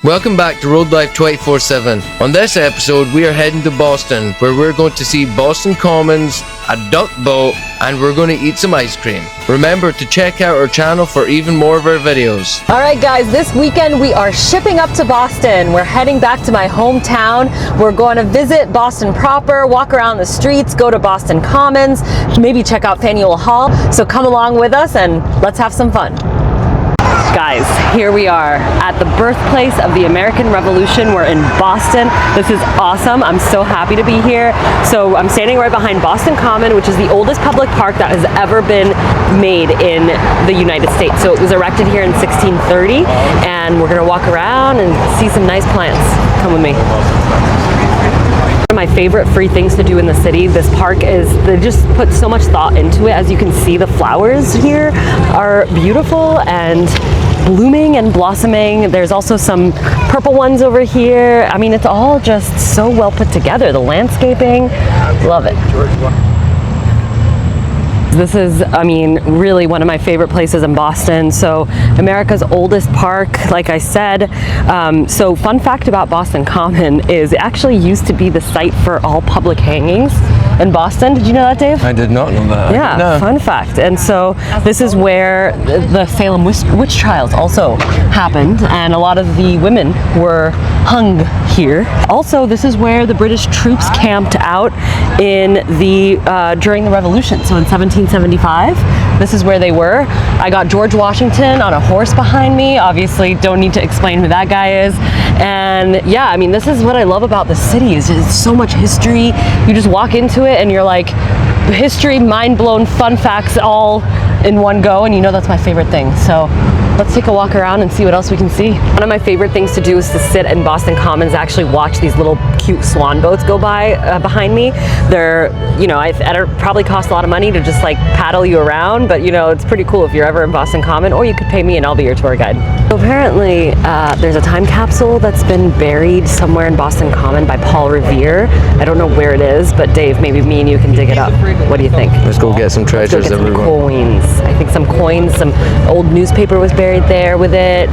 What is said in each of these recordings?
Welcome back to Roadlife 24/7. On this episode, we are heading to Boston, where we're going to see Boston Commons, a duck boat, and we're going to eat some ice cream. Remember to check out our channel for even more of our videos. All right, guys, this weekend we are shipping up to Boston. We're heading back to my hometown. We're going to visit Boston proper, walk around the streets, go to Boston Commons, maybe check out Faneuil Hall. So come along with us and let's have some fun. Guys, here we are at the birthplace of the American Revolution. We're in Boston. This is awesome. I'm so happy to be here. So I'm standing right behind Boston Common, which is the oldest public park that has ever been made in the United States. So it was erected here in 1630, and we're gonna walk around and see some nice plants. Come with me. One of my favorite free things to do in the city, this park, is they just put so much thought into it. As you can see, the flowers here are beautiful and blooming and blossoming. There's also some purple ones over here. I mean, it's all just so well put together. The landscaping, love it. This is, I mean, really one of my favorite places in Boston. So America's oldest park, like I said. So fun fact about Boston Common is it actually used to be the site for all public hangings in Boston. Did you know that, Dave? I did not know that. Yeah, no. Fun fact. And so this is where the Salem witch trials also happened, and a lot of the women were hung here. Also, this is where the British troops camped out in the during the Revolution. So in 1775, this is where they were. I got George Washington on a horse behind me. Obviously, don't need to explain who that guy is. And yeah, I mean, this is what I love about the city, is it's so much history. You just walk into it and you're like, history, mind blown, fun facts all in one go, and you know that's my favorite thing. So let's take a walk around and see what else we can see. One of my favorite things to do is to sit in Boston Commons, actually watch these little cute swan boats go by behind me. They're, you know, it probably cost a lot of money to just like paddle you around, but you know, it's pretty cool if you're ever in Boston Common, or you could pay me and I'll be your tour guide. So apparently there's a time capsule that's been buried somewhere in Boston Common by Paul Revere. I don't know where it is, but Dave, maybe me and you can dig it up. What do you think? Let's go get some treasures. Let's go get some coins. I think some coins, some old newspaper was buried there with it,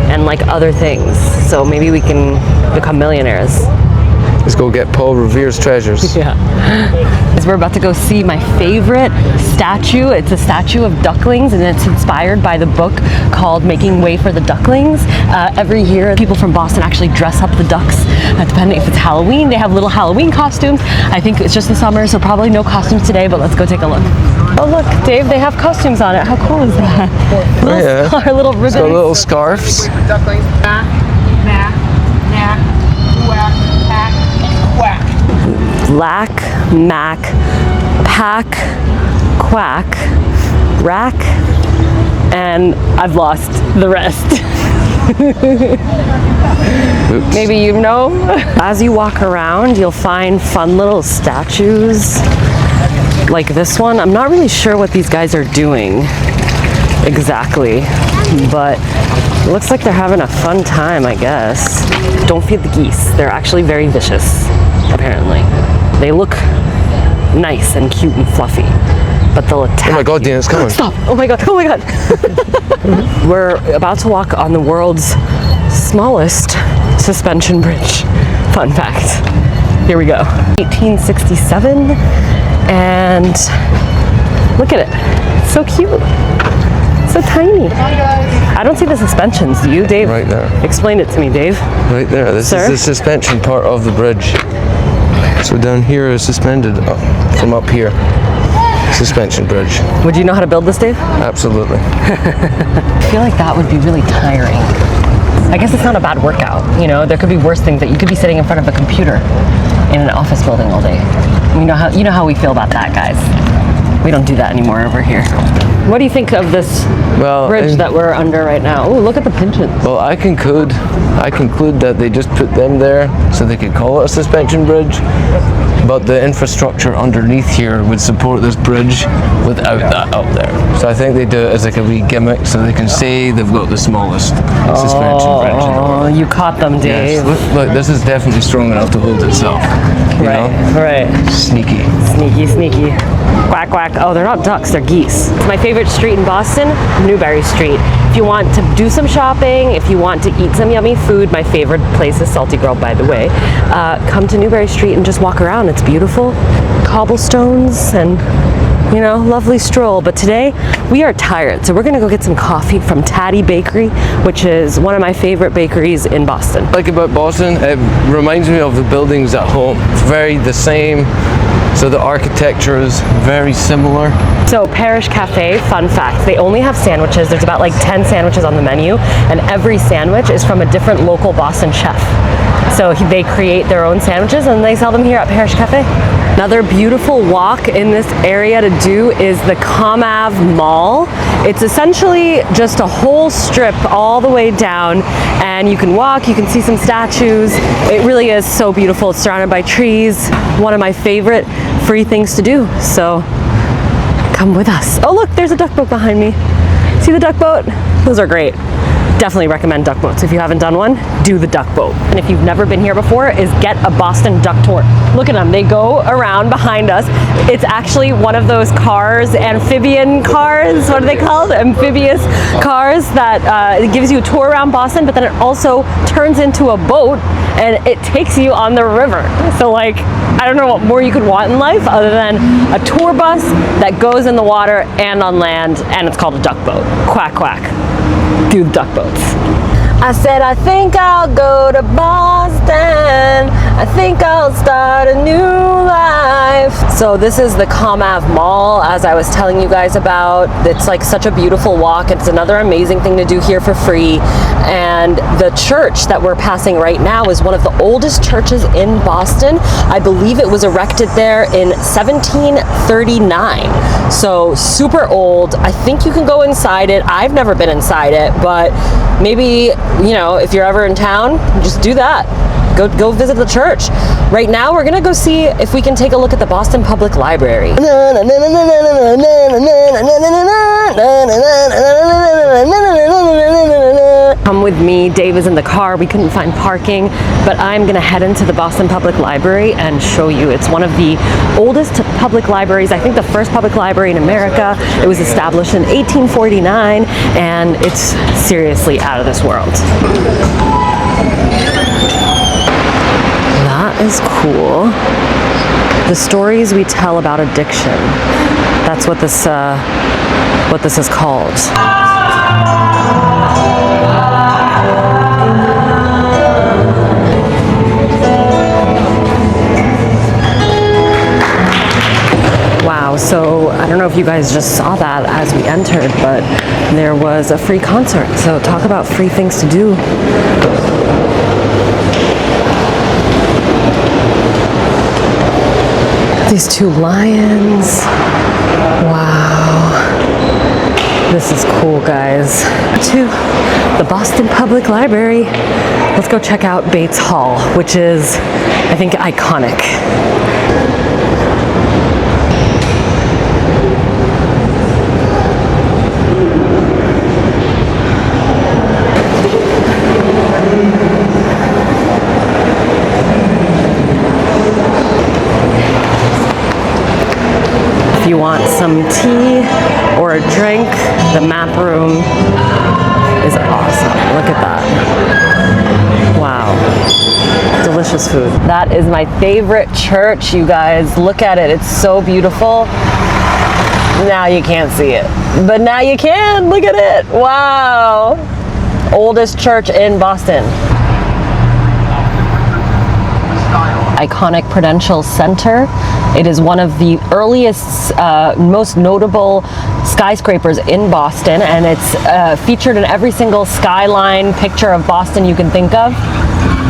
and like other things. So maybe we can become millionaires. Let's go get Paul Revere's treasures. Yeah. As we're about to go see my favorite statue. It's a statue of ducklings, and it's inspired by the book called Making Way for the Ducklings. Every year, people from Boston actually dress up the ducks. Depending if it's Halloween, they have little Halloween costumes. I think it's just the summer, so probably no costumes today, but let's go take a look. Oh look, Dave, they have costumes on it. How cool is that? Our little ribbons. So little scarves. Ducklings. Lack, mac, pack, quack, rack, and I've lost the rest. Maybe you know. As you walk around, you'll find fun little statues like this one. I'm not really sure what these guys are doing exactly, but it looks like they're having a fun time, I guess. Don't feed the geese. They're actually very vicious, apparently. They look nice and cute and fluffy, but they'll attack. Oh my God, Dan, it's coming. Stop! Oh my God, oh my God. We're about to walk on the world's smallest suspension bridge. Fun fact. Here we go. 1867, and look at it. It's so cute. So tiny. I don't see the suspensions. Do you, Dave? Right there. Explain it to me, Dave. Right there. This is the suspension part of the bridge. So down here is suspended from up here. Suspension bridge. Would you know how to build this, Dave? Absolutely. I feel like that would be really tiring. I guess it's not a bad workout. You know, there could be worse things. That you could be sitting in front of a computer in an office building all day. You know how we feel about that, guys. We don't do that anymore over here. What do you think of this bridge that we're under right now? Oh, look at the pensions. Well, I conclude that they just put them there so they could call it a suspension bridge, but the infrastructure underneath here would support this bridge without that up there. So I think they do it as like a wee gimmick so they can say they've got the smallest suspension bridge. Oh, you caught them, Dave. Yes. Look, this is definitely strong enough to hold itself. You know? Right. Sneaky. Sneaky, sneaky. Quack, quack. Oh, they're not ducks, they're geese. My favorite street in Boston, Newbury Street. If you want to do some shopping, if you want to eat some yummy food, my favorite place is Salty Girl, by the way. Come to Newbury Street and just walk around. It's beautiful. Cobblestones and, you know, lovely stroll. But today we are tired, so we're gonna go get some coffee from Taddy Bakery, which is one of my favorite bakeries in Boston. Like about Boston, it reminds me of the buildings at home. It's very the same. So the architecture is very similar. So Parish Cafe, fun fact, they only have sandwiches. There's about like 10 sandwiches on the menu, and every sandwich is from a different local Boston chef. So they create their own sandwiches and they sell them here at Parish Cafe. Another beautiful walk in this area to do is the Commonwealth Avenue Mall. It's essentially just a whole strip all the way down, and you can walk, you can see some statues. It really is so beautiful. It's surrounded by trees. One of my favorite free things to do. So come with us. Oh look, there's a duck boat behind me. See the duck boat? Those are great. Definitely recommend duck boats. If you haven't done one, do the duck boat. And if you've never been here before, is get a Boston duck tour. Look at them, they go around behind us. It's actually one of those cars, amphibian cars, what are they called? Amphibious cars that it gives you a tour around Boston, but then it also turns into a boat and it takes you on the river. So like, I don't know what more you could want in life other than a tour bus that goes in the water and on land, and it's called a duck boat. Quack, quack. Do the duck boats. I said, I think I'll go to Boston. I think I'll start a new life. So this is the Commonwealth Avenue Mall, as I was telling you guys about. It's like such a beautiful walk. It's another amazing thing to do here for free. And the church that we're passing right now is one of the oldest churches in Boston. I believe it was erected there in 1739. So super old. I think you can go inside it. I've never been inside it, but maybe, you know, if you're ever in town, just do that. Go visit the church. Right now, we're gonna go see if we can take a look at the Boston Public Library. Come with me. Dave is in the car. We couldn't find parking, but I'm gonna head into the Boston Public Library and show you. It's one of the oldest public libraries. I think the first public library in America. It was established in 1849, and it's seriously out of this world. That is cool. The stories we tell about addiction. That's what this is called. Wow, so I don't know if you guys just saw that as we entered, but there was a free concert. So talk about free things to do. These two lions. Wow. This is cool, guys. To the Boston Public Library. Let's go check out Bates Hall, which is, I think, iconic. If you want some tea or a drink, the map room is awesome. Look at that. Wow. Delicious food. That is my favorite church, you guys. Look at it. It's so beautiful. Now you can't see it, but now you can. Look at it. Wow. Oldest church in Boston. Iconic Prudential Center. It is one of the earliest, most notable skyscrapers in Boston, and it's featured in every single skyline picture of Boston you can think of.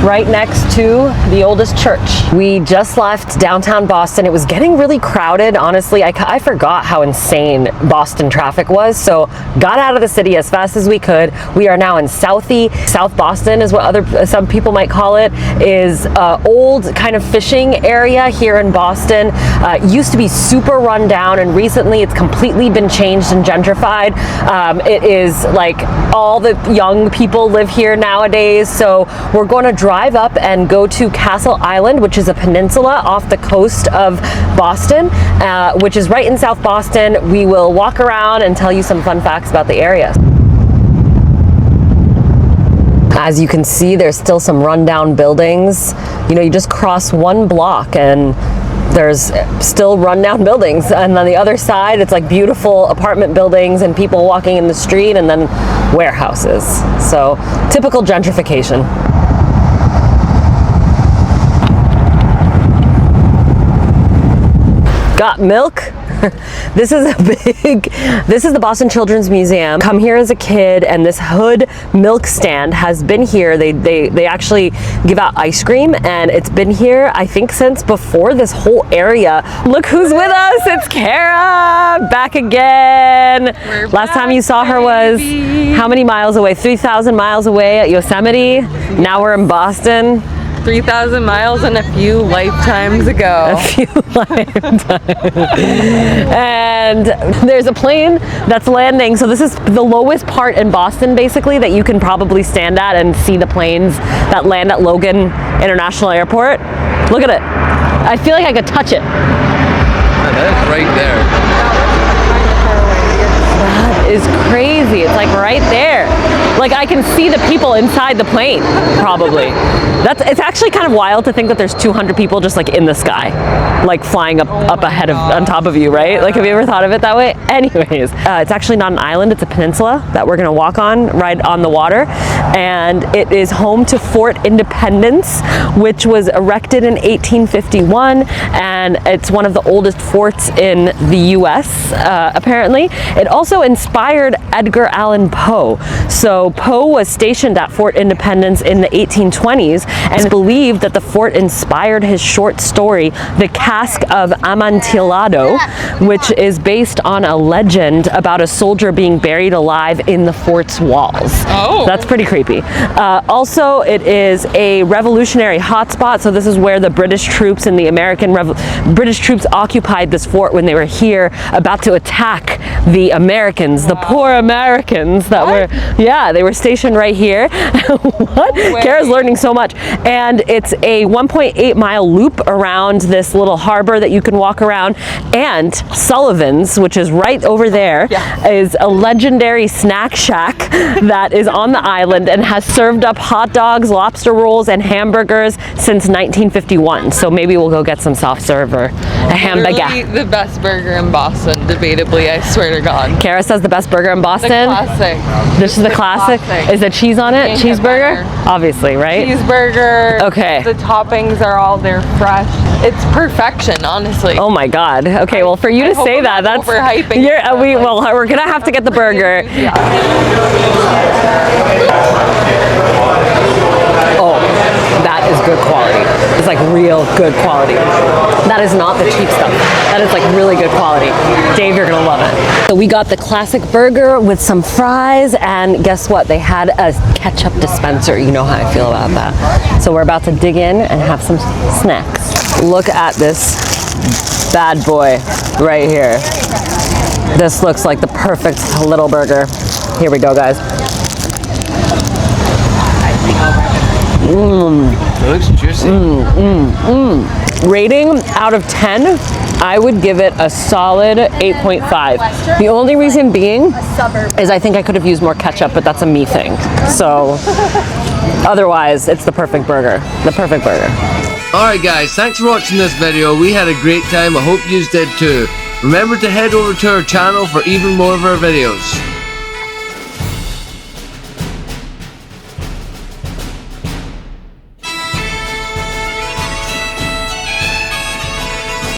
Right next to the oldest church. We just left downtown Boston. It was getting really crowded, honestly. I forgot how insane Boston traffic was, so got out of the city as fast as we could. We are now in South Boston is what some people might call it, is old kind of fishing area here in Boston. Used to be super run down, and recently it's completely been changed and gentrified. It is like all the young people live here nowadays, so we're going to drive up and go to Castle Island, which is a peninsula off the coast of Boston, which is right in South Boston. We will walk around and tell you some fun facts about the area. As you can see, there's still some rundown buildings. You know, you just cross one block and there's still rundown buildings, and on the other side it's like beautiful apartment buildings and people walking in the street, and then warehouses. So typical gentrification. Got milk? This is the Boston Children's Museum. Come here as a kid, and this Hood milk stand has been here. They actually give out ice cream, and it's been here, I think, since before this whole area. Look who's with us, it's Kara, back again. Last time you saw her was how many miles away? 3,000 miles away at Yosemite. Now we're in Boston. 3,000 miles and a few lifetimes ago. A few lifetimes. And there's a plane that's landing. So this is the lowest part in Boston, basically, that you can probably stand at and see the planes that land at Logan International Airport. Look at it. I feel like I could touch it. That is right there. That is crazy. It's like right there. Like I can see the people inside the plane, probably. It's actually kind of wild to think that there's 200 people just like in the sky, like flying up ahead of, on top of you, right? Like, have you ever thought of it that way? Anyways, it's actually not an island, it's a peninsula that we're gonna walk on, right on the water. And it is home to Fort Independence, which was erected in 1851. And it's one of the oldest forts in the US, apparently. It also inspired Edgar Allan Poe. So Poe was stationed at Fort Independence in the 1820s, and it's believed that the fort inspired his short story, The Cask of Amontillado, which is based on a legend about a soldier being buried alive in the fort's walls. Oh. That's pretty creepy. Also, it is a revolutionary hotspot. So this is where the British troops and the British troops occupied this fort when they were here about to attack the Americans, the poor Americans that were, yeah, they were stationed right here. What? Kara's learning so much. And it's a 1.8 mile loop around this little harbor that you can walk around. And Sullivan's, which is right over there, is a legendary snack shack that is on the island and has served up hot dogs, lobster rolls, and hamburgers since 1951. So maybe we'll go get some soft serve or a hamburger. Literally the best burger in Boston, debatably, I swear to God. Kara says the best burger in Boston. The classic. This is the classic. Is there cheese on it? Cheeseburger? Obviously, right? Cheeseburger. Okay. The toppings are all, they're fresh. It's perfection, honestly. Oh my God. Okay, well, for you to say that, that's overhyping. We're gonna have to get the burger. Oh, that is good quality. It's like real good quality. That is not the cheap stuff. That is like really good quality. Dave, you're gonna love it. So we got the classic burger with some fries, and guess what? They had a ketchup dispenser. You know how I feel about that. So we're about to dig in and have some snacks. Look at this bad boy right here. This looks like the perfect little burger. Here we go, guys. It looks juicy. Rating out of 10, I would give it a solid 8.5. The only reason being is I think I could have used more ketchup, but that's a me thing. So otherwise, it's the perfect burger. The perfect burger. Alright guys, thanks for watching this video. We had a great time. I hope you did too. Remember to head over to our channel for even more of our videos.